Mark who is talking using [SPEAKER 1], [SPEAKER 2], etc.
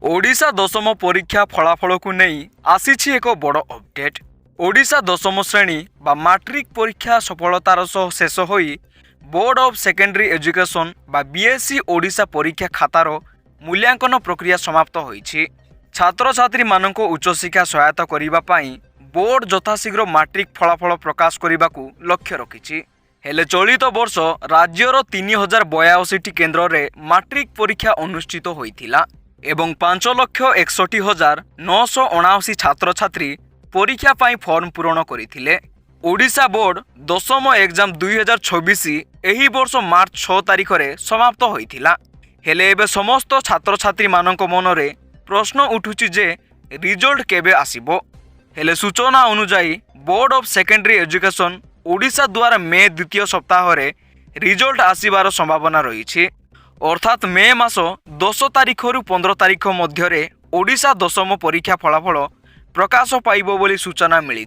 [SPEAKER 1] ओडिशा दशम परीक्षा फलाफल को नहीं आसी एक बड़ अपडेट। ओडिशा दशम श्रेणी बा मैट्रिक परीक्षा सफलतार सह शेष होई बोर्ड ऑफ सेकेंडरी एजुकेशन बा बीएससी ओडिशा परीक्षा खातार मूल्यांकन प्रक्रिया समाप्त होईछि। छात्र छात्री मानक उच्च शिक्षा सहायता करिबा पई बोर्ड यथाशीघ्र मैट्रिक फलाफल प्रकाश करने को लक्ष्य रखिछि। हेले चलित वर्ष राज्यर 3082 केन्द्र में मैट्रिक परीक्षा अनुष्ठित होइथिला एवं 5,61,979 छात्र छात्री परीक्षा पाई फॉर्म पूरण करथिले। ओडिशा बोर्ड दशम एग्जाम 2026 एही वर्ष मार्च 6 तारिख रे समाप्त होइथिला। हेले एबे समस्त छात्र छात्री मानक मनरे प्रश्न उठुछि जे रिजल्ट केबे आसीबो। हेले सूचना अनुसार board of secondary education Odisha द्वारा मे द्वितीय सप्ताह रे रिजल्ट आसीबार संभावना रही। अर्थात मे मास 10 तारिख रु 15 तारिख मध्य ओडिशा दशम परीक्षा फलाफल प्रकाश पाइबो बोली सूचना मिली।